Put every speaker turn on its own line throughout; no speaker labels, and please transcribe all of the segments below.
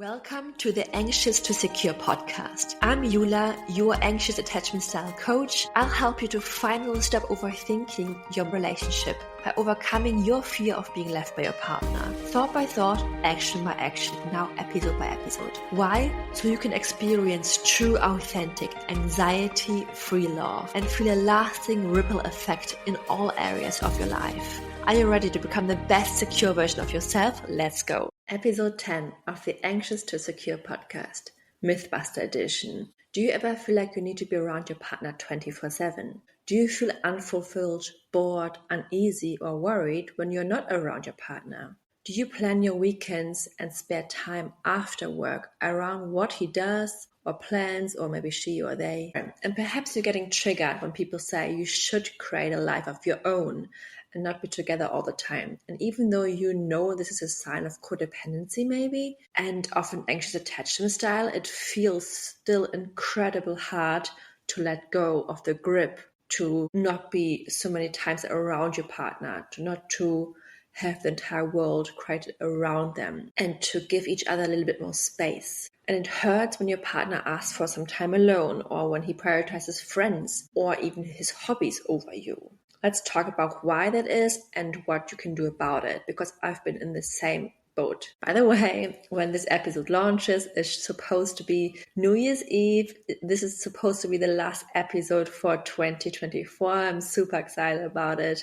Welcome to the Anxious to Secure podcast. I'm Yula, your anxious attachment style coach. I'll help you to finally stop overthinking your relationship by overcoming your fear of being left by your partner. Thought by thought, action by action, now episode by episode. Why? So you can experience true, authentic, anxiety-free love and feel a lasting ripple effect in all areas of your life. Are you ready to become the best secure version of yourself? Let's go. Episode 10 of the Anxious to Secure podcast, Mythbuster edition. Do you ever feel like you need to be around your partner 24/7? Do you feel unfulfilled, bored, uneasy, or worried when you're not around your partner? Do you plan your weekends and spare time after work around what he does or plans, or maybe she or they? And perhaps you're getting triggered when people say you should create a life of your own and not be together all the time. And even though you know this is a sign of codependency maybe, and of an anxious attachment style, it feels still incredibly hard to let go of the grip, to not be so many times around your partner, to have the entire world created around them, and to give each other a little bit more space. And it hurts when your partner asks for some time alone, or when he prioritizes friends, or even his hobbies over you. Let's talk about why that is and what you can do about it, because I've been in the same boat. By the way, when this episode launches, it's supposed to be New Year's Eve. This is supposed to be the last episode for 2024. I'm super excited about it.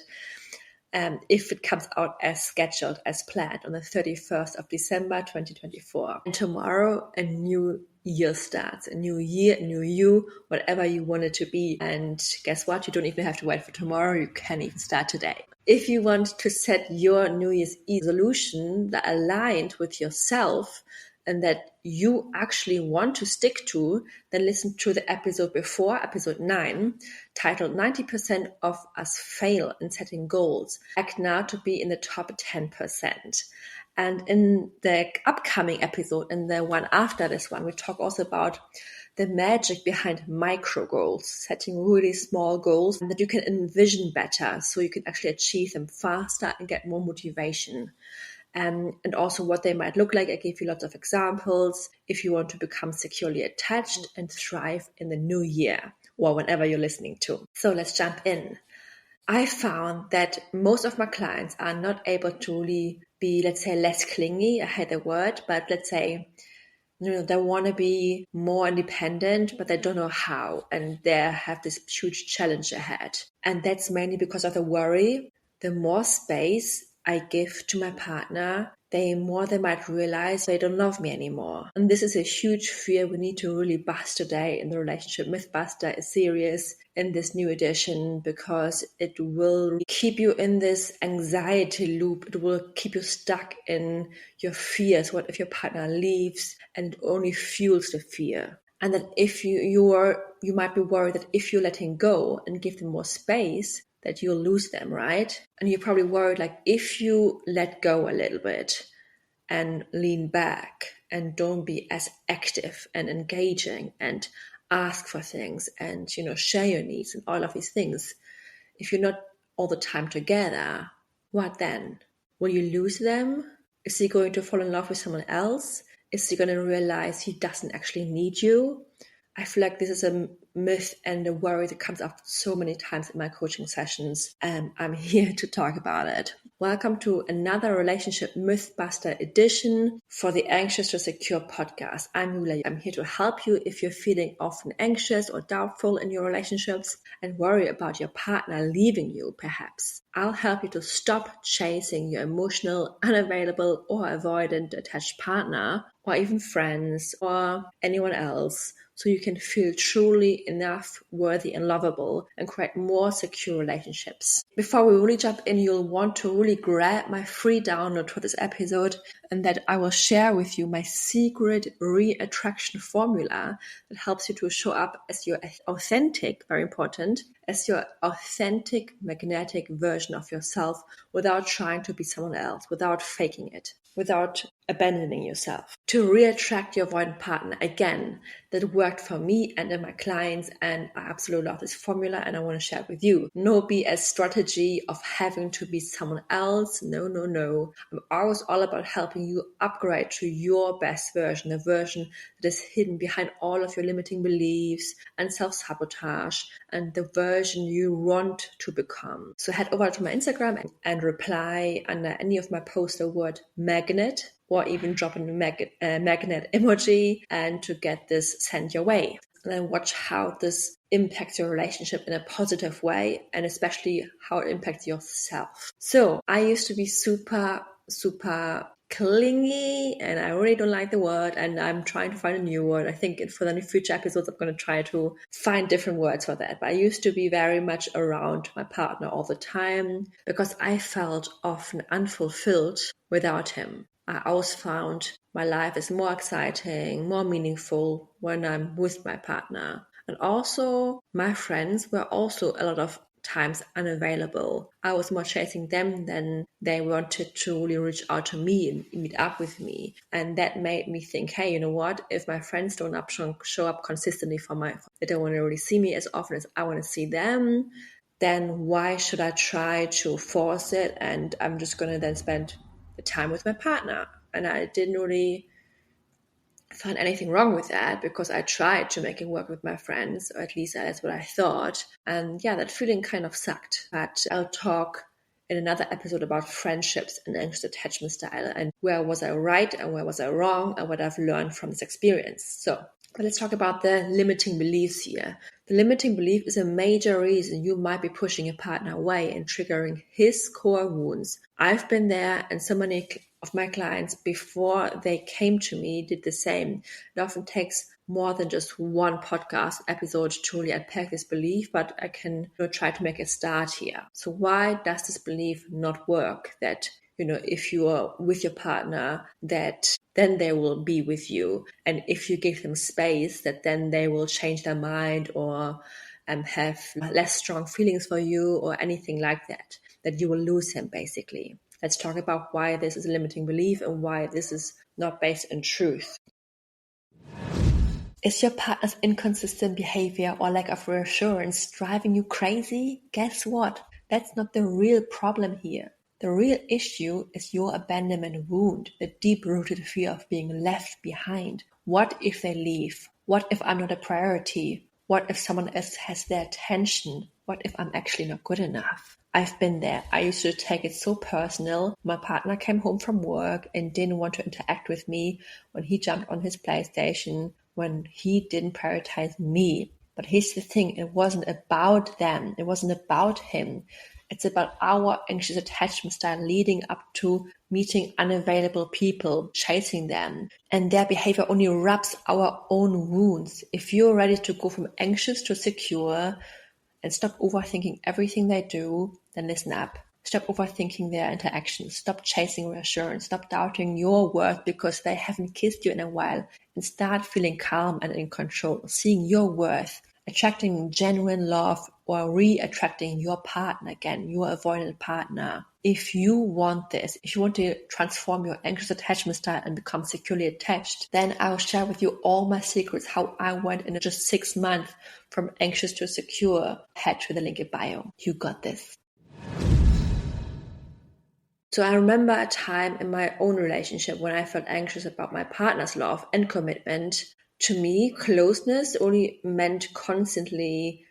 If it comes out as scheduled, as planned, on the 31st of December 2024. And tomorrow, a new year starts. A new year, a new you, whatever you want it to be. And guess what? You don't even have to wait for tomorrow. You can even start today. If you want to set your New Year's Eve resolution that aligned with yourself and that you actually want to stick to, then listen to the episode before, episode 9, titled 90% of us fail in setting goals. Act now to be in the top 10%. And in the upcoming episode, and the one after this one, we talk also about the magic behind micro goals, setting really small goals that you can envision better so you can actually achieve them faster and get more motivation. And also what they might look like. I gave you lots of examples if you want to become securely attached and thrive in the new year or whenever you're listening to. So let's jump in. I found that most of my clients are not able to really be, let's say, less clingy. I hate the word, but let's say, they want to be more independent, but they don't know how. And they have this huge challenge ahead. And that's mainly because of the worry. The more space I give to my partner, the more they might realize they don't love me anymore. And this is a huge fear we need to really bust today in the Relationship Mythbuster series in this new edition, because it will keep you in this anxiety loop. It will keep you stuck in your fears. What if your partner leaves? And it only fuels the fear. And that if you might be worried that if you let him go and give them more space, that you'll lose them, right? And you're probably worried, like, if you let go a little bit and lean back and don't be as active and engaging and ask for things and, share your needs and all of these things, if you're not all the time together, what then? Will you lose them? Is he going to fall in love with someone else? Is he going to realize he doesn't actually need you? I feel like this is a myth and a worry that comes up so many times in my coaching sessions, and I'm here to talk about it. Welcome to another Relationship Mythbuster edition for the Anxious to Secure podcast. I'm Yula. I'm here to help you if you're feeling often anxious or doubtful in your relationships and worry about your partner leaving you, perhaps. I'll help you to stop chasing your emotional, unavailable, or avoidant attached partner, or even friends, or anyone else, so you can feel truly enough, worthy, and lovable, and create more secure relationships. Before we really jump in, you'll want to really grab my free download for this episode, and that I will share with you my secret re-attraction formula that helps you to show up as your authentic, very important, as your authentic magnetic version of yourself without trying to be someone else, without faking it. without abandoning yourself. To reattract your avoidant partner again, that worked for me and my clients, and I absolutely love this formula and I want to share it with you. No BS strategy of having to be someone else. No. I'm always all about helping you upgrade to your best version, a version that is hidden behind all of your limiting beliefs and self-sabotage, and the version you want to become. So head over to my Instagram and reply under any of my posts the word magnet, or even drop in a magnet emoji, and to get this sent your way. And then watch how this impacts your relationship in a positive way, and especially how it impacts yourself. So I used to be super clingy, and I really don't like the word, and I'm trying to find a new word. I think for the future episodes I'm going to try to find different words for that. But I used to be very much around my partner all the time because I felt often unfulfilled without him. I always found my life is more exciting, more meaningful when I'm with my partner. And also my friends were also a lot of times unavailable. I was more chasing them than they wanted to really reach out to me and meet up with me. And that made me think, hey, you know what? If my friends don't show up consistently they don't want to really see me as often as I want to see them, then why should I try to force it? And I'm just going to then spend the time with my partner. And I didn't really find anything wrong with that because I tried to make it work with my friends, or at least that's what I thought. And yeah, that feeling kind of sucked. But I'll talk in another episode about friendships and anxious attachment style, and where was I right and where was I wrong, and what I've learned from this experience. But let's talk about the limiting beliefs here. The limiting belief is a major reason you might be pushing a partner away and triggering his core wounds. I've been there, and so many of my clients before they came to me did the same. It often takes more than just one podcast episode to really unpack this belief, but I can try to make a start here. So why does this belief not work? That if you are with your partner, that then they will be with you. And if you give them space, that then they will change their mind or have less strong feelings for you or anything like that you will lose them basically. Let's talk about why this is a limiting belief and why this is not based in truth. Is your partner's inconsistent behavior or lack of reassurance driving you crazy? Guess what? That's not the real problem here. The real issue is your abandonment wound, the deep-rooted fear of being left behind. What if they leave? What if I'm not a priority? What if someone else has their attention? What if I'm actually not good enough? I've been there. I used to take it so personal. My partner came home from work and didn't want to interact with me when he jumped on his PlayStation, when he didn't prioritize me. But here's the thing, it wasn't about them. It wasn't about him. It's about our anxious attachment style leading up to meeting unavailable people, chasing them. And their behavior only rubs our own wounds. If you're ready to go from anxious to secure and stop overthinking everything they do, then listen up. Stop overthinking their interactions. Stop chasing reassurance. Stop doubting your worth because they haven't kissed you in a while. And start feeling calm and in control, seeing your worth, attracting genuine love, or re-attracting your partner again, your avoidant partner. If you want this, if you want to transform your anxious attachment style and become securely attached, then I'll share with you all my secrets, how I went in just 6 months from anxious to secure. Head to the link in bio. You got this. So I remember a time in my own relationship when I felt anxious about my partner's love and commitment. To me, closeness only meant constantly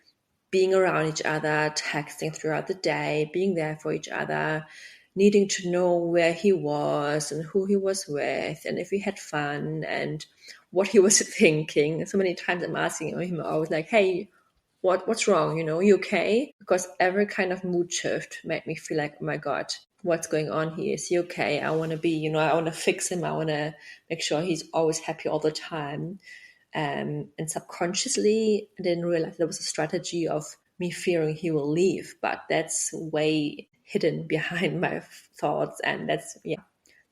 being around each other, texting throughout the day, being there for each other, needing to know where he was and who he was with and if we had fun and what he was thinking. So many times I'm asking him, I was like, hey, what's wrong? You okay? Because every kind of mood shift made me feel like, oh my God, what's going on here? Is he okay? I want to be, I want to fix him. I want to make sure he's always happy all the time. And subconsciously, I didn't realize there was a strategy of me fearing he will leave, but that's way hidden behind my thoughts. And that's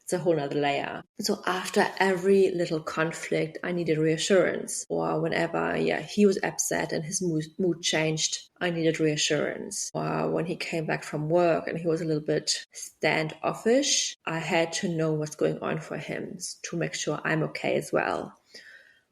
It's a whole other layer. So after every little conflict, I needed reassurance. Or whenever, he was upset and his mood changed, I needed reassurance. Or when he came back from work and he was a little bit standoffish, I had to know what's going on for him to make sure I'm okay as well.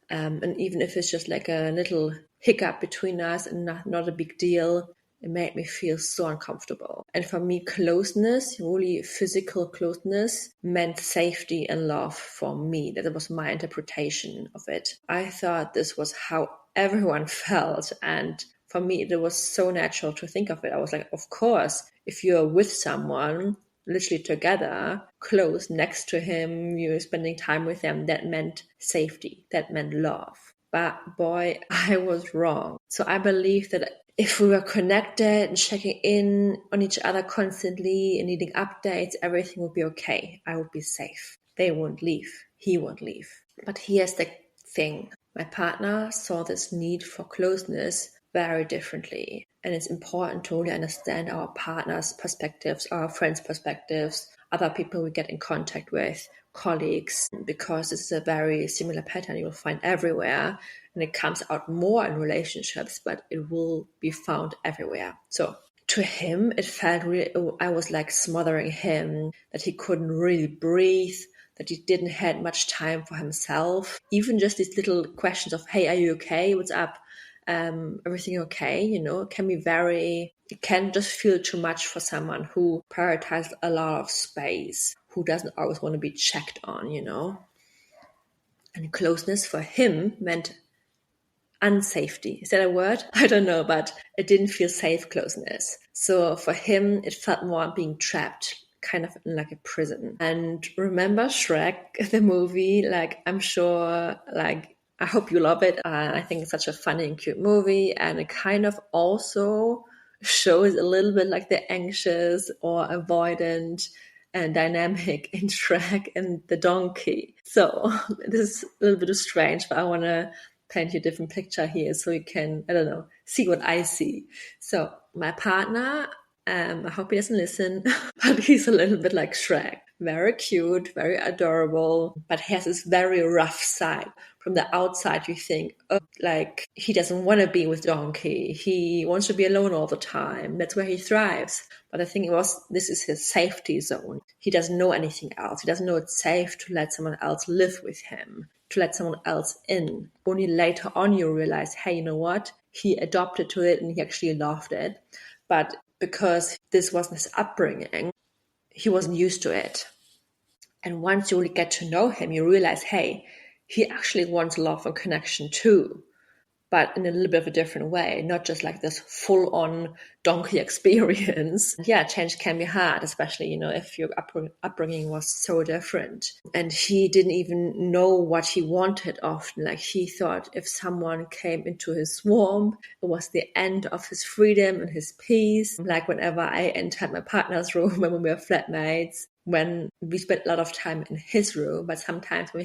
And even if it's just like a little hiccup between us and not a big deal, it made me feel so uncomfortable. And for me, closeness, really physical closeness, meant safety and love for me. That was my interpretation of it. I thought this was how everyone felt. And for me, it was so natural to think of it. I was like, of course, if you're with someone, literally together, close next to him, you're spending time with them, that meant safety, that meant love. But boy, I was wrong. So I believe that if we were connected and checking in on each other constantly and needing updates, everything would be okay. I would be safe. They won't leave. He won't leave. But here's the thing. My partner saw this need for closeness very differently. And it's important to really understand our partner's perspectives, our friends' perspectives, other people we get in contact with, colleagues, because this is a very similar pattern you'll find everywhere. And it comes out more in relationships, but it will be found everywhere. So to him, it felt really, I was like smothering him, that he couldn't really breathe, that he didn't have much time for himself. Even just these little questions of, hey, are you okay? What's up? Everything okay? It can just feel too much for someone who prioritizes a lot of space, who doesn't always want to be checked on, And closeness for him meant unsafety. Is that a word? I don't know, but it didn't feel safe closeness. So for him, it felt more being trapped, kind of like a prison. And remember Shrek, the movie? I'm sure, I hope you love it. I think it's such a funny and cute movie. And it kind of also shows a little bit like the anxious or avoidant and dynamic in Shrek and the donkey. So this is a little bit strange, but I want to paint you a different picture here so you can, see what I see. So my partner, I hope he doesn't listen, but he's a little bit like Shrek. Very cute, very adorable, but he has this very rough side. From the outside, you think, he doesn't want to be with Donkey. He wants to be alone all the time. That's where he thrives. But I think this is his safety zone. He doesn't know anything else. He doesn't know it's safe to let someone else live with him, to let someone else in. Only later on you realize, hey, you know what? He adopted to it and he actually loved it. But because this wasn't his upbringing, he wasn't used to it. And once you really get to know him, you realize, hey, he actually wants love and connection too, but in a little bit of a different way, not just like this full-on donkey experience. Change can be hard, especially, if your upbringing was so different. And he didn't even know what he wanted often. Like he thought if someone came into his swarm, it was the end of his freedom and his peace. Like whenever I entered my partner's room when we were flatmates, when we spent a lot of time in his room, but sometimes when we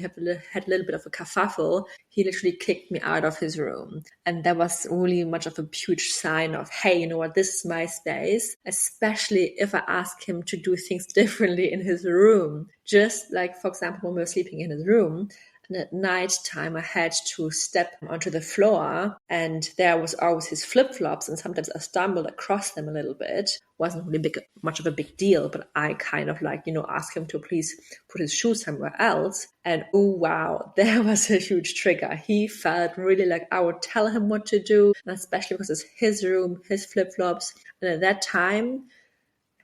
had a little bit of a kerfuffle, he literally kicked me out of his room. And that was really much of a huge sign of, hey, you know what, this is my space, especially if I ask him to do things differently in his room. Just like, for example, when we were sleeping in his room, and at night time, I had to step onto the floor and there was always his flip-flops, and sometimes I stumbled across them a little bit. Wasn't really much of a big deal, but I kind of asked him to please put his shoes somewhere else. And oh wow, there was a huge trigger. He felt really like I would tell him what to do, and especially because it's his room, his flip-flops. And at that time,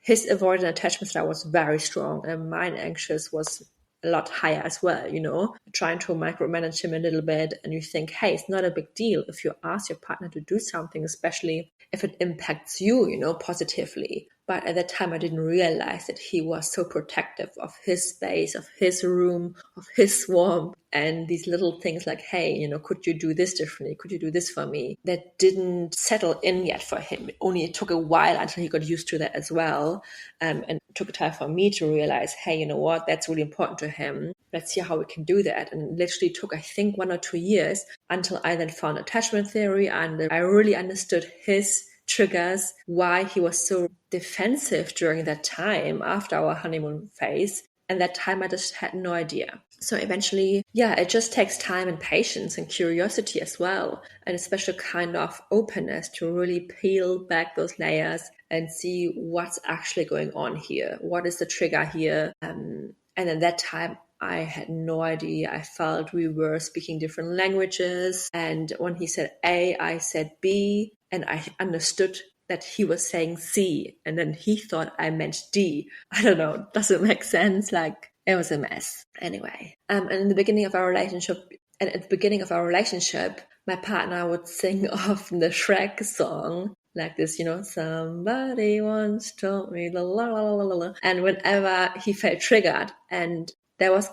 his avoidant attachment style was very strong, and mine anxious was a lot higher as well, trying to micromanage him a little bit. And you think, hey, it's not a big deal if you ask your partner to do something, especially if it impacts you, positively. But at that time, I didn't realize that he was so protective of his space, of his room, of his swarm, and these little things like, hey, could you do this differently? Could you do this for me? That didn't settle in yet for him. It took a while until he got used to that as well. And it took time for me to realize, hey, you know what? That's really important to him. Let's see how we can do that. And it literally took, I think, 1 or 2 years until I then found attachment theory and I really understood his triggers, why he was so defensive during that time after our honeymoon phase. And that time I just had no idea. So eventually, it just takes time and patience and curiosity as well, and a special kind of openness to really peel back those layers and see what's actually going on here. What is the trigger here? And at that time, I had no idea. I felt we were speaking different languages. And when he said A, I said B, and I understood that he was saying C, and then he thought I meant D. I don't know. Doesn't make sense. Like, it was a mess. Anyway, and in the beginning of our relationship, my partner would sing often the Shrek song, like this, somebody once told me, la la la la la. And whenever he felt triggered, and there was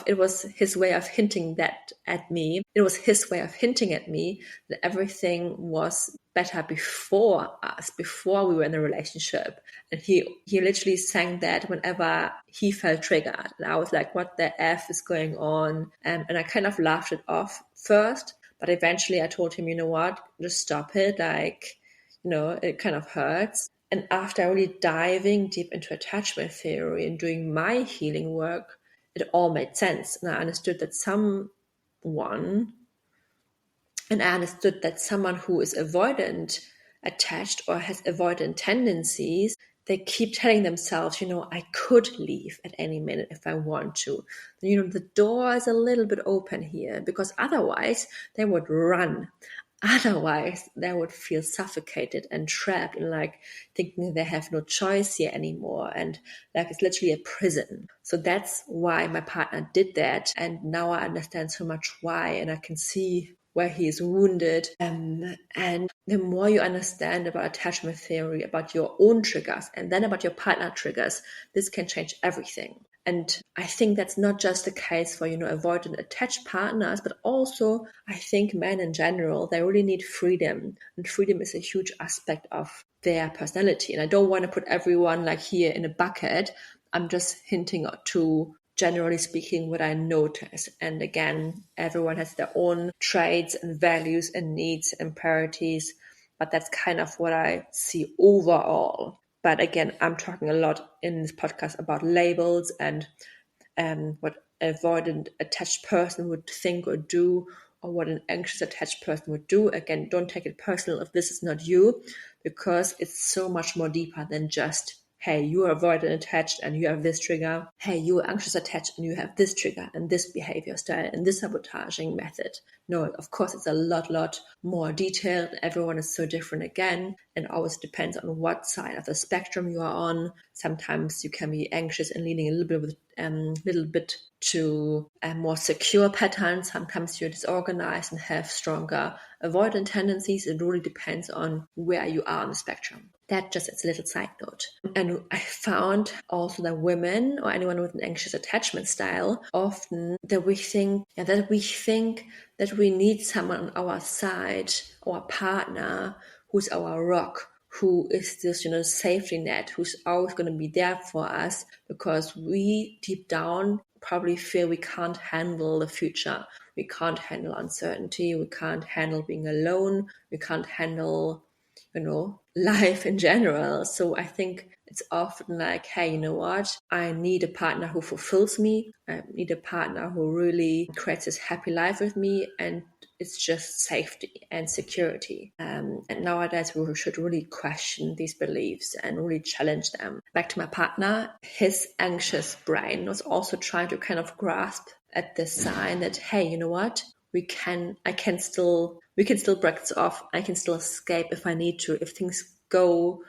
it was his way of hinting that at me. It was his way of hinting at me that everything was better before we were in a relationship. And he literally sang that whenever he felt triggered. And I was like, what the F is going on? And I kind of laughed it off first, but eventually I told him, you know what, just stop it. Like, it kind of hurts. And after really diving deep into attachment theory and doing my healing work, it all made sense. And I understood that someone who is avoidant attached or has avoidant tendencies, they keep telling themselves, I could leave at any minute if I want to. The door is a little bit open here, because otherwise they would run. Otherwise, they would feel suffocated and trapped and like thinking they have no choice here anymore. And like it's literally a prison. So that's why my partner did that. And now I understand so much why. And I can see where he is wounded. And the more you understand about attachment theory, about your own triggers, and then about your partner triggers, this can change everything. And I think that's not just the case for, avoidant attached partners, but also I think men in general, they really need freedom. And freedom is a huge aspect of their personality. And I don't want to put everyone like here in a bucket. I'm just hinting to, generally speaking, what I notice. And again, everyone has their own traits and values and needs and priorities. But that's kind of what I see overall. But again, I'm talking a lot in this podcast about labels and what an avoidant attached person would think or do, or what an anxious attached person would do. Again, don't take it personal if this is not you, because it's so much more deeper than just, hey, you are avoidant attached and you have this trigger. Hey, you are anxious attached and you have this trigger and this behavior style and this sabotaging method. No, of course, it's a lot more detailed. Everyone is so different again, and always depends on what side of the spectrum you are on. Sometimes you can be anxious and leaning a little bit to more secure patterns. Sometimes you're disorganized and have stronger avoidant tendencies. It really depends on where you are on the spectrum. That just as a little side note. And I found also that women or anyone with an anxious attachment style, often that we think that we need someone on our side, our partner, who's our rock, who is this, safety net, who's always going to be there for us, because we deep down probably feel we can't handle the future. We can't handle uncertainty. We can't handle being alone. We can't handle, life in general. So I think it's often like, hey, you know what? I need a partner who fulfills me. I need a partner who really creates this happy life with me, and it's just safety and security. And nowadays we should really question these beliefs and really challenge them. Back to my partner, his anxious brain was also trying to kind of grasp at the sign that, hey, you know what? We can still break this off. I can still escape if I need to. If things go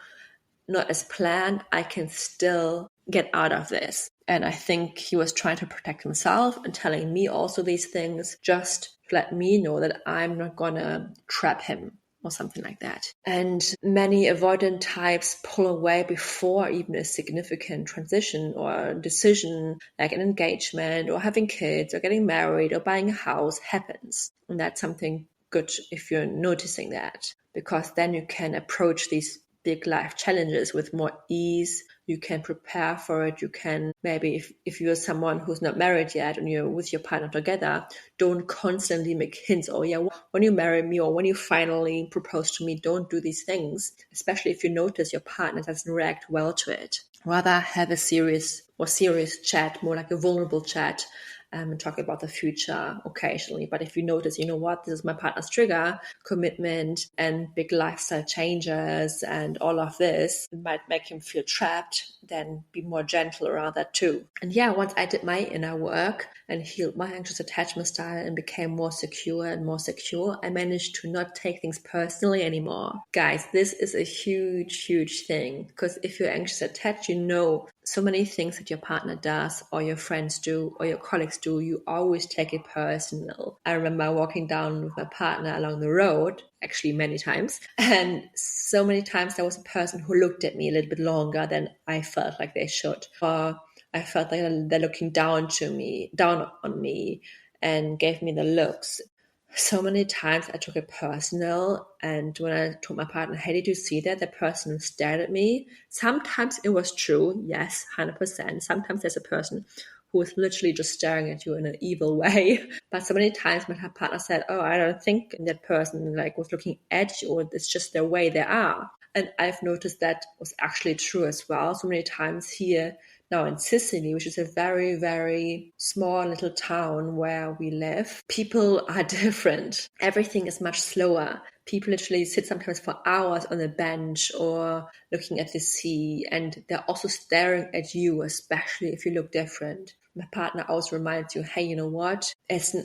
not as planned, I can still get out of this. And I think he was trying to protect himself and telling me also these things just to let me know that I'm not gonna trap him or something like that. And many avoidant types pull away before even a significant transition or decision, like an engagement or having kids or getting married or buying a house, happens. And that's something good if you're noticing that, because then you can approach these big life challenges with more ease. You can prepare for it. You can maybe, if you're someone who's not married yet and you're with your partner together, don't constantly make hints. Oh yeah, when you marry me or when you finally propose to me, don't do these things, especially if you notice your partner doesn't react well to it. Rather have a serious more serious chat, more like a vulnerable chat, and talk about the future occasionally. But if you notice, you know what, this is my partner's trigger, commitment and big lifestyle changes and all of this, it might make him feel trapped, then be more gentle around that too. And yeah, once I did my inner work and healed my anxious attachment style and became more secure and more secure, I managed to not take things personally anymore. Guys, this is a huge, huge thing, because if you're anxious attached, you know so many things that your partner does or your friends do or your colleagues do, you always take it personal. I remember walking down with my partner along the road, actually many times, and so many times there was a person who looked at me a little bit longer than I felt like they should, or I felt like they're looking down on me and gave me the looks. So many times I took it personal, and when I told my partner, hey, did you see that? The person who stared at me. Sometimes it was true, yes, 100%. Sometimes there's a person who is literally just staring at you in an evil way. But so many times my partner said, oh, I don't think that person was looking at you, or it's just the way they are. And I've noticed that was actually true as well. So many times here now in Sicily, which is a very, very small little town where we live, people are different. Everything is much slower. People literally sit sometimes for hours on a bench or looking at the sea, and they're also staring at you, especially if you look different. My partner always reminds you, hey, you know what? It's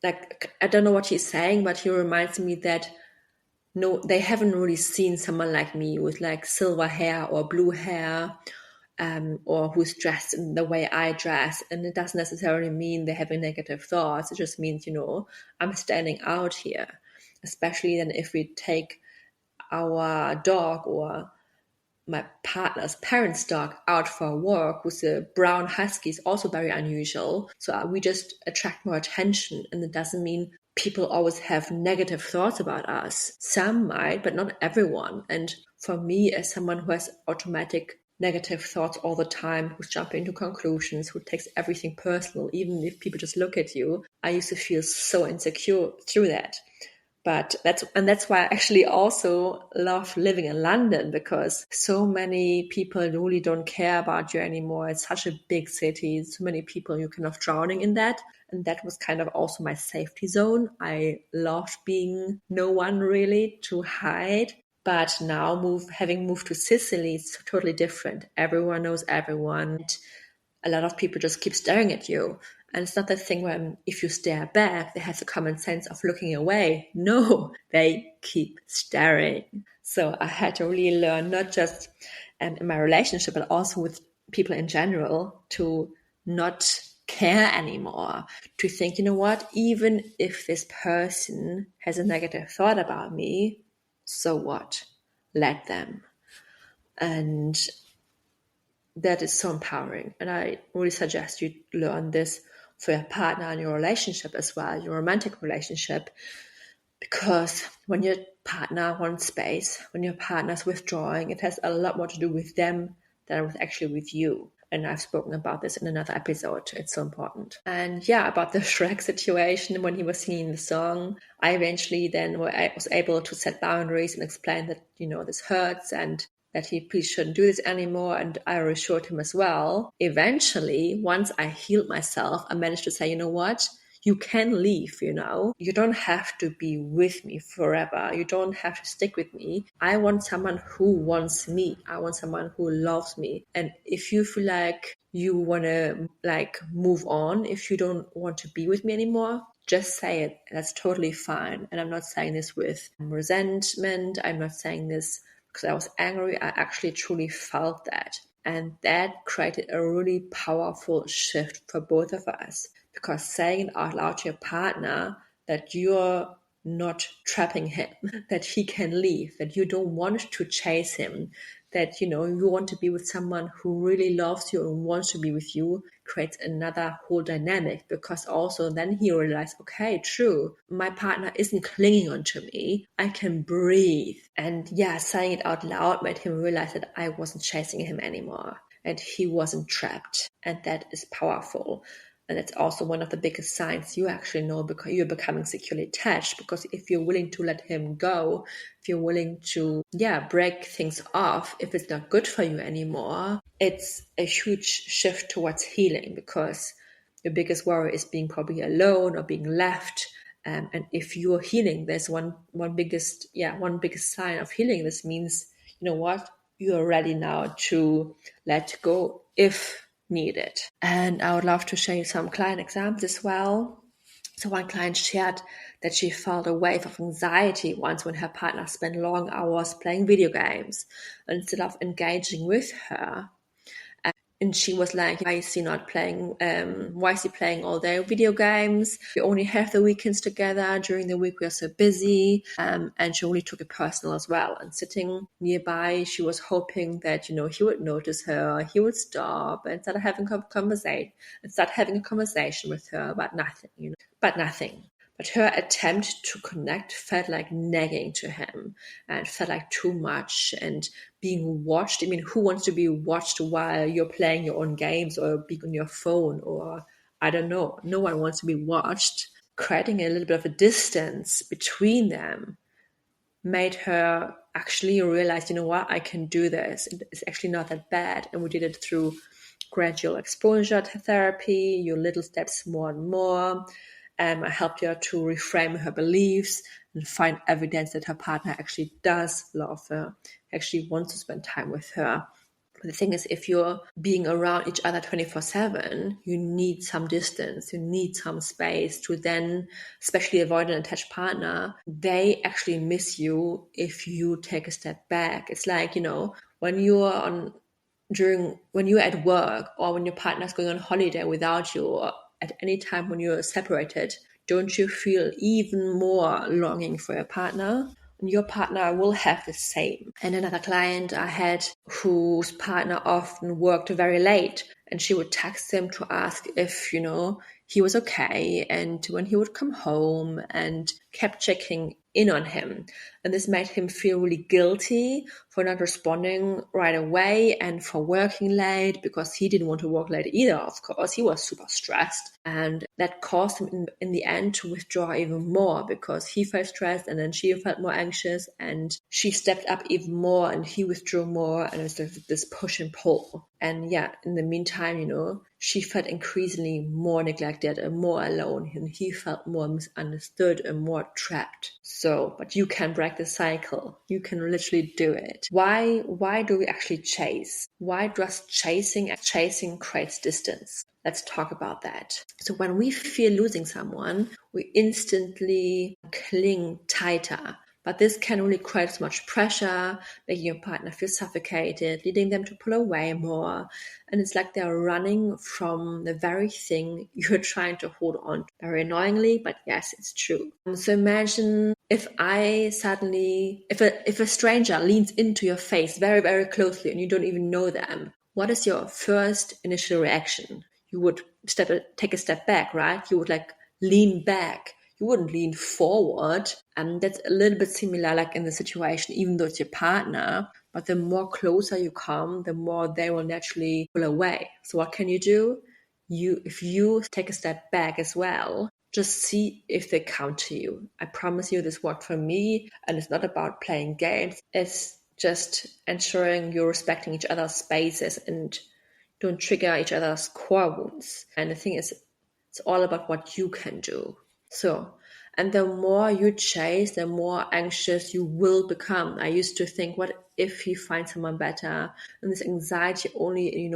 like, I don't know what he's saying, but he reminds me that no, they haven't really seen someone like me with like silver hair or blue hair, or who's dressed in the way I dress. And it doesn't necessarily mean they're having negative thoughts. It just means, I'm standing out here. Especially then if we take our dog or my partner's parents' dog out for a walk with a brown husky is also very unusual. So we just attract more attention. And it doesn't mean people always have negative thoughts about us. Some might, but not everyone. And for me, as someone who has automatic negative thoughts all the time, who's jumping to conclusions, who takes everything personal, even if people just look at you, I used to feel so insecure through that. But that's why I actually also love living in London, because so many people really don't care about you anymore. It's such a big city, so many people, you're kind of drowning in that. And that was kind of also my safety zone. I loved being no one really to hide. But now having moved to Sicily, it's totally different. Everyone knows everyone. A lot of people just keep staring at you. And it's not that thing where if you stare back, they have the common sense of looking away. No, they keep staring. So I had to really learn, not just in my relationship, but also with people in general, to not care anymore. To think, you know what, even if this person has a negative thought about me, so what? Let them. And that is so empowering. And I really suggest you learn this for your partner and your relationship as well, your romantic relationship. Because when your partner wants space, when your partner's withdrawing, it has a lot more to do with them than with actually with you. And I've spoken about this in another episode. It's so important. And yeah, about the Shrek situation, when he was singing the song, I eventually then was able to set boundaries and explain that, this hurts and that he please shouldn't do this anymore. And I reassured him as well. Eventually, once I healed myself, I managed to say, you know what? You can leave, You don't have to be with me forever. You don't have to stick with me. I want someone who wants me. I want someone who loves me. And if you feel like you want to move on, if you don't want to be with me anymore, just say it. That's totally fine. And I'm not saying this with resentment. I'm not saying this because I was angry. I actually truly felt that. And that created a really powerful shift for both of us. Because saying it out loud to your partner that you're not trapping him, that he can leave, that you don't want to chase him, that, you want to be with someone who really loves you and wants to be with you, creates another whole dynamic. Because also then he realized, okay, true, my partner isn't clinging onto me. I can breathe. And yeah, saying it out loud made him realize that I wasn't chasing him anymore and he wasn't trapped. And that is powerful. And that's also one of the biggest signs you actually know because you're becoming securely attached. Because if you're willing to let him go, if you're willing to, break things off, if it's not good for you anymore, it's a huge shift towards healing, because your biggest worry is being probably alone or being left. And if you're healing, there's one biggest sign of healing. This means, you know what, you're ready now to let go if needed. And I would love to share you some client examples as well. So one client shared that she felt a wave of anxiety once when her partner spent long hours playing video games instead of engaging with her. And she was like, why is he playing all day video games? We only have the weekends together. During the week, we are so busy. And she really took it personal as well. And sitting nearby, she was hoping that, he would notice her, he would stop and start having a conversation with her about nothing, but nothing. But her attempt to connect felt like nagging to him and felt like too much and being watched. I mean, who wants to be watched while you're playing your own games or being on your phone, or I don't know. No one wants to be watched. Creating a little bit of a distance between them made her actually realize, I can do this. It's actually not that bad. And we did it through gradual exposure to therapy, your little steps more and more. I helped her to reframe her beliefs and find evidence that her partner actually does love her, actually wants to spend time with her. But the thing is, if you're being around each other 24/7, you need some distance, you need some space to then, especially avoid an attached partner, they actually miss you if you take a step back. It's like, when you're at work or when your partner's going on holiday without you, or at any time when you're separated, don't you feel even more longing for your partner? And your partner will have the same. And another client I had whose partner often worked very late, and she would text him to ask if, he was okay, and when he would come home, and kept checking in on him. And this made him feel really guilty for not responding right away and for working late, because he didn't want to work late either, of course. He was super stressed. And that caused him in the end to withdraw even more, because he felt stressed and then she felt more anxious, and she stepped up even more and he withdrew more. And it was like this push and pull. And in the meantime, she felt increasingly more neglected and more alone, and he felt more misunderstood and more trapped. But you can break the cycle. You can literally do it. Why do we actually chase? Why does chasing creates distance? Let's talk about that. So when we fear losing someone, we instantly cling tighter. But this can really create so much pressure, making your partner feel suffocated, leading them to pull away more. And it's like they're running from the very thing you're trying to hold on to. Very annoyingly, but yes, it's true. So imagine if a stranger leans into your face very, very closely and you don't even know them, what is your first initial reaction? You would take a step back, right? You would lean back. You wouldn't lean forward. And that's a little bit similar like in the situation, even though it's your partner. But the more closer you come, the more they will naturally pull away. So what can you do? If you take a step back as well, just see if they counter you. I promise you this worked for me. And it's not about playing games. It's just ensuring you're respecting each other's spaces and don't trigger each other's core wounds. And the thing is, it's all about what you can do. And the more you chase, the more anxious you will become. I used to think, what if he finds someone better? And this anxiety only,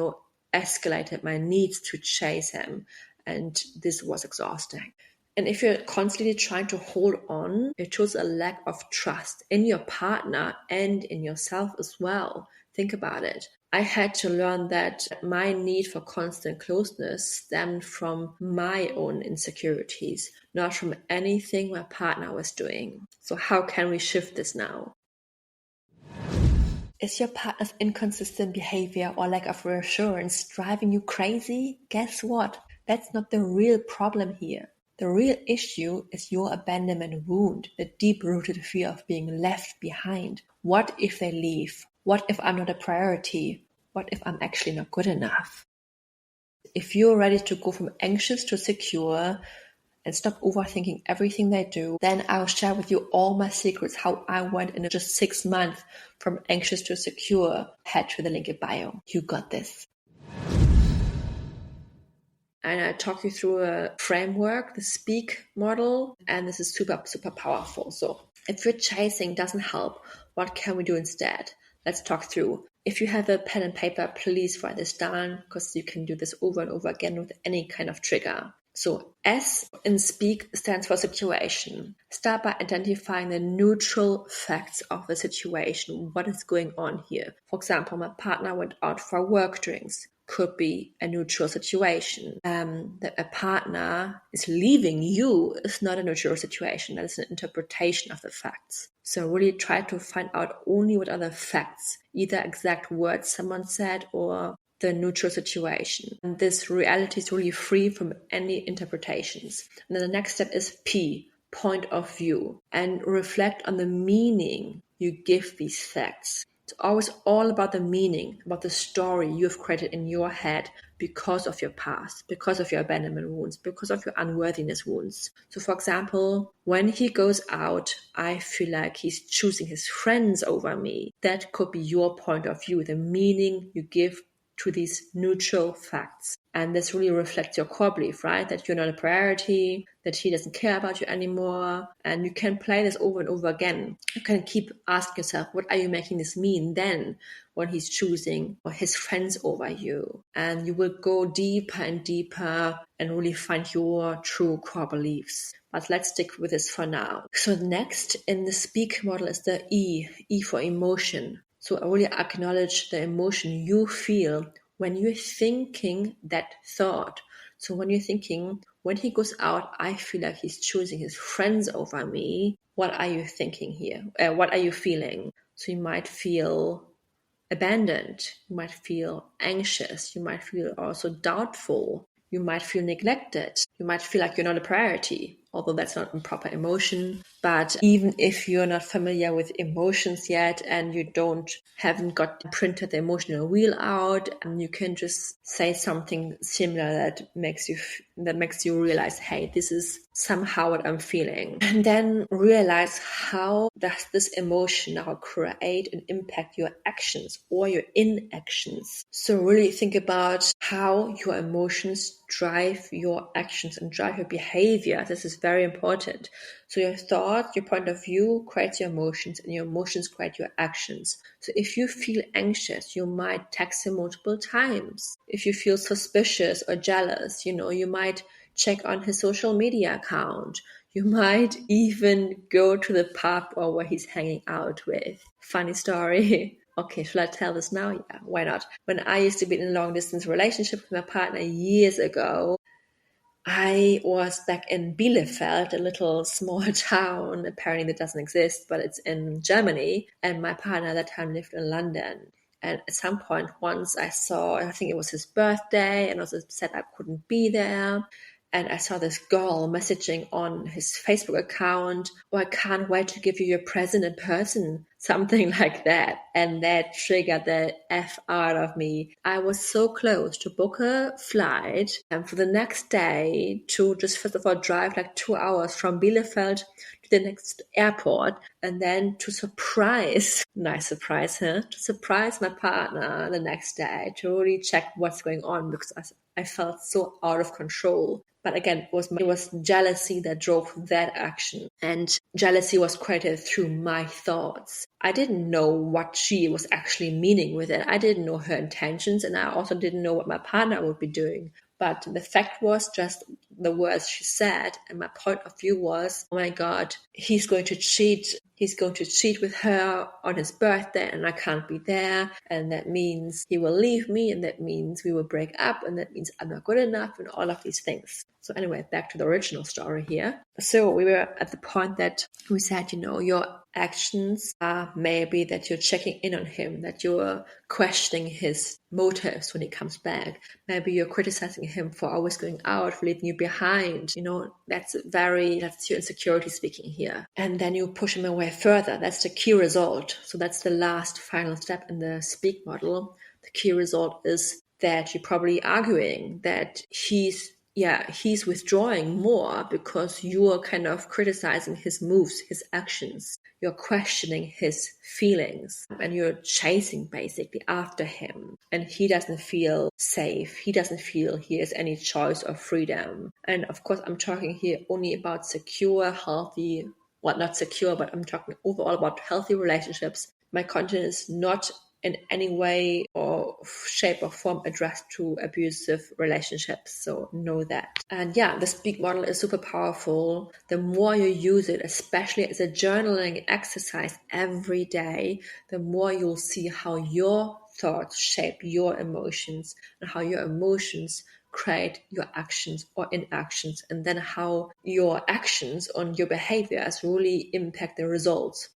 escalated my needs to chase him. And this was exhausting. And if you're constantly trying to hold on, it shows a lack of trust in your partner and in yourself as well. Think about it. I had to learn that my need for constant closeness stemmed from my own insecurities, not from anything my partner was doing. So how can we shift this now? Is your partner's inconsistent behavior or lack of reassurance driving you crazy? Guess what? That's not the real problem here. The real issue is your abandonment wound, the deep-rooted fear of being left behind. What if they leave? What if I'm not a priority? What if I'm actually not good enough? If you're ready to go from anxious to secure and stop overthinking everything they do, then I'll share with you all my secrets, how I went in just 6 months from anxious to secure. Head to the link in bio. You got this. And I talk you through a framework, the SPEAK model, and this is super, super powerful. So if your chasing doesn't help, what can we do instead? Let's talk through. If you have a pen and paper, please write this down, because you can do this over and over again with any kind of trigger. So S in SPEAK stands for situation. Start by identifying the neutral facts of the situation. What is going on here? For example, my partner went out for work drinks. Could be a neutral situation. That a partner is leaving you is not a neutral situation. That is an interpretation of the facts. So really try to find out only what are the facts, either exact words someone said or the neutral situation. And this reality is really free from any interpretations. And then the next step is P, point of view, and reflect on the meaning you give these facts. It's always all about the meaning, about the story you've created in your head because of your past, because of your abandonment wounds, because of your unworthiness wounds. So for example, when he goes out, I feel like he's choosing his friends over me. That could be your point of view, the meaning you give to these neutral facts. And this really reflects your core belief, right? That you're not a priority, that he doesn't care about you anymore. And you can play this over and over again. You can keep asking yourself, what are you making this mean then when he's choosing his friends over you? And you will go deeper and deeper and really find your true core beliefs. But let's stick with this for now. So next in the SPEAK model is the E for emotion. So I really acknowledge the emotion you feel when you're thinking that thought. So when you're thinking, when he goes out, I feel like he's choosing his friends over me. What are you thinking here? What are you feeling? So you might feel abandoned. You might feel anxious. You might feel also doubtful. You might feel neglected. You might feel like you're not a priority, although that's not a proper emotion. But even if you're not familiar with emotions yet and you haven't got printed the emotional wheel out, and you can just say something similar that makes you realize, hey, this is somehow what I'm feeling. And then realize, how does this emotion now create and impact your actions or your inactions? So really think about how your emotions drive your actions and drive your behavior. This is very important. So your thought, your point of view creates your emotions, and your emotions create your actions. So if you feel anxious, you might text him multiple times. If you feel suspicious or jealous, you might check on his social media account. You might even go to the pub or where he's hanging out with. Funny story. Okay, shall I tell this now? Yeah, why not? When I used to be in a long distance relationship with my partner years ago, I was back in Bielefeld, a little small town. Apparently that doesn't exist, but it's in Germany. And my partner at that time lived in London. And at some point, once I think it was his birthday, and I was upset I couldn't be there. And I saw this girl messaging on his Facebook account, I can't wait to give you your present in person, something like that. And that triggered the F out of me. I was so close to book a flight and for the next day to just first of all drive like 2 hours from Bielefeld to the next airport, and then to surprise, nice surprise, huh? To surprise my partner the next day to really check what's going on, because I felt so out of control. But again, it was jealousy that drove that action. And jealousy was created through my thoughts. I didn't know what she was actually meaning with it. I didn't know her intentions, and I also didn't know what my partner would be doing. But the fact was just the words she said, and my point of view was, oh my God, he's going to cheat. He's going to cheat with her on his birthday, and I can't be there. And that means he will leave me, and that means we will break up, and that means I'm not good enough, and all of these things. So anyway, back to the original story here. So we were at the point that we said, your actions are maybe that you're checking in on him, that you're questioning his motives when he comes back. Maybe you're criticizing him for always going out, for leaving you behind. That's your insecurity speaking here. And then you push him away further. That's the key result. So that's the last final step in the SPEAK model. The key result is that you're probably arguing, that he's withdrawing more because you're kind of criticizing his moves, his actions. You're questioning his feelings and you're chasing basically after him. And he doesn't feel safe. He doesn't feel he has any choice or freedom. And of course, I'm talking here only about secure, healthy, well, not secure, but I'm talking overall about healthy relationships. My content is not in any way or shape or form addressed to abusive relationships. So know that. And yeah, the speak model is super powerful. The more you use it, especially as a journaling exercise every day, the more you'll see how your thoughts shape your emotions and how your emotions create your actions or inactions, and then how your actions on your behaviors really impact the results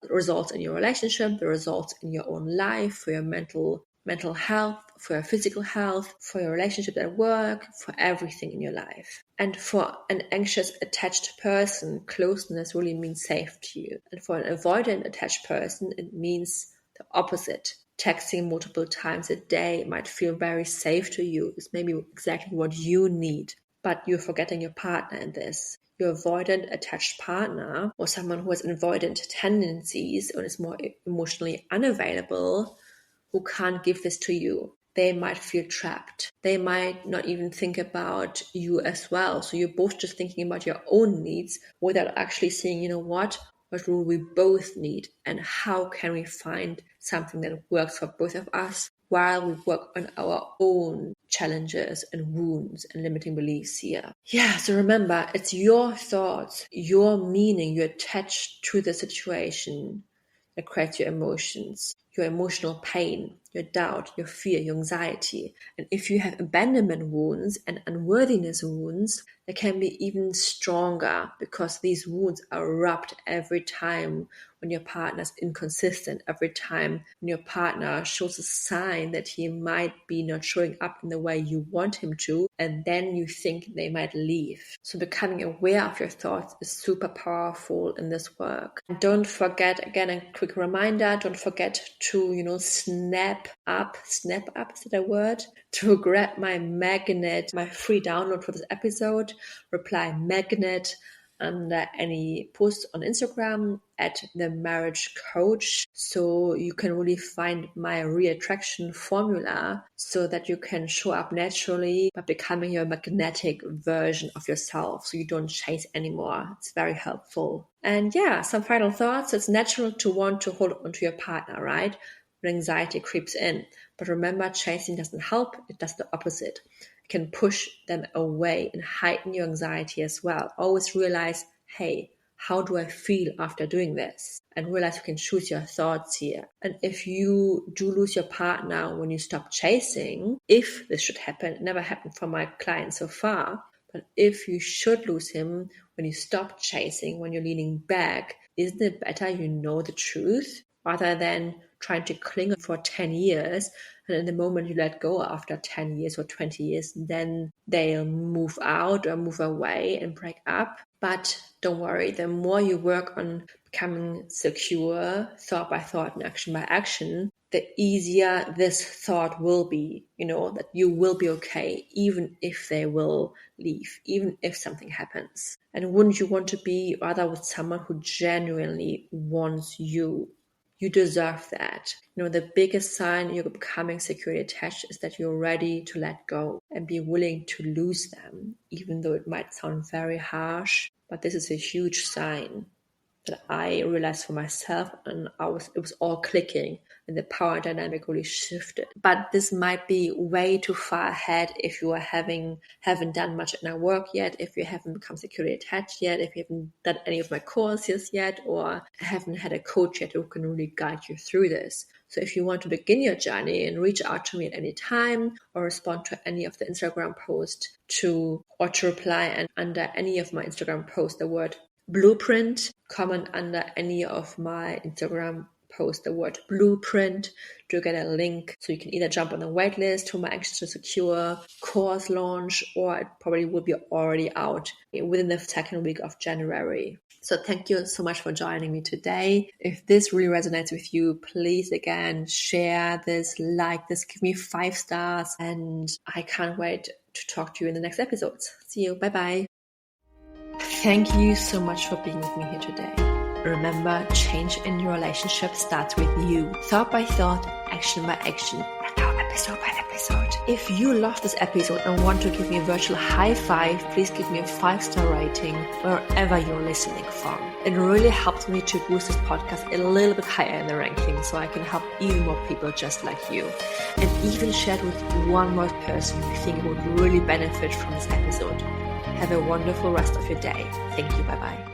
in your relationship, the results in your own life, for your mental health, for your physical health, for your relationship at work, for everything in your life. And for an anxious attached person, closeness really means safe to you. And for an avoidant attached person, it means the opposite. Texting multiple times a day might feel very safe to you. It's maybe exactly what you need, but you're forgetting your partner in this. Your avoidant attached partner, or someone who has avoidant tendencies and is more emotionally unavailable, who can't give this to you, they might feel trapped. They might not even think about you as well. So you're both just thinking about your own needs without actually saying, what do we both need, and how can we find something that works for both of us while we work on our own challenges and wounds and limiting beliefs here. Yeah, so remember, it's your thoughts, your meaning you attach to the situation that creates your emotions, your emotional pain, your doubt, your fear, your anxiety. And if you have abandonment wounds and unworthiness wounds, they can be even stronger because these wounds are rubbed every time when your partner is inconsistent, every time when your partner shows a sign that he might be not showing up in the way you want him to, and then you think they might leave. So becoming aware of your thoughts is super powerful in this work. And don't forget, again, a quick reminder, don't forget to, snap up, is that a word? To grab my magnet, my free download for this episode, reply magnet under any post on Instagram at the marriage coach, so you can really find my reattraction formula so that you can show up naturally by becoming your magnetic version of yourself, so you don't chase anymore. It's very helpful. And yeah, some final thoughts. It's natural to want to hold on to your partner, right? When anxiety creeps in. But remember, chasing doesn't help, it does the opposite. It can push them away and heighten your anxiety as well. Always realize, hey, how do I feel after doing this? And realize you can choose your thoughts here. And if you do lose your partner when you stop chasing, if this should happen, it never happened for my client so far, but if you should lose him when you stop chasing, when you're leaning back, isn't it better you know the truth rather than trying to cling for 10 years, and in the moment you let go after 10 years or 20 years, then they'll move out or move away and break up. But don't worry, the more you work on becoming secure, thought by thought and action by action, the easier this thought will be, that you will be okay, even if they will leave, even if something happens. And wouldn't you want to be rather with someone who genuinely wants you? You deserve that. The biggest sign you're becoming securely attached is that you're ready to let go and be willing to lose them, even though it might sound very harsh. But this is a huge sign that I realized for myself, and it was all clicking and the power dynamic really shifted. But this might be way too far ahead if you haven't done much in our work yet, if you haven't become securely attached yet, if you haven't done any of my courses yet, or haven't had a coach yet who can really guide you through this. So if you want to begin your journey, and reach out to me at any time or respond to any of the Instagram posts or to reply and under any of my Instagram posts the word blueprint, comment under any of my Instagram posts the word blueprint to get a link, so you can either jump on the waitlist to my Anxious to Secure course launch, or it probably will be already out within the second week of January. So thank you so much for joining me today. If this really resonates with you, please again, share this, like this, give me 5 stars, and I can't wait to talk to you in the next episodes. See you. Bye-bye. Thank you so much for being with me here today. Remember, change in your relationship starts with you. Thought by thought, action by action, and now episode by episode. If you love this episode and want to give me a virtual high five, please give me a 5-star rating wherever you're listening from. It really helps me to boost this podcast a little bit higher in the ranking so I can help even more people just like you. And even share it with one more person you think would really benefit from this episode. Have a wonderful rest of your day. Thank you. Bye-bye.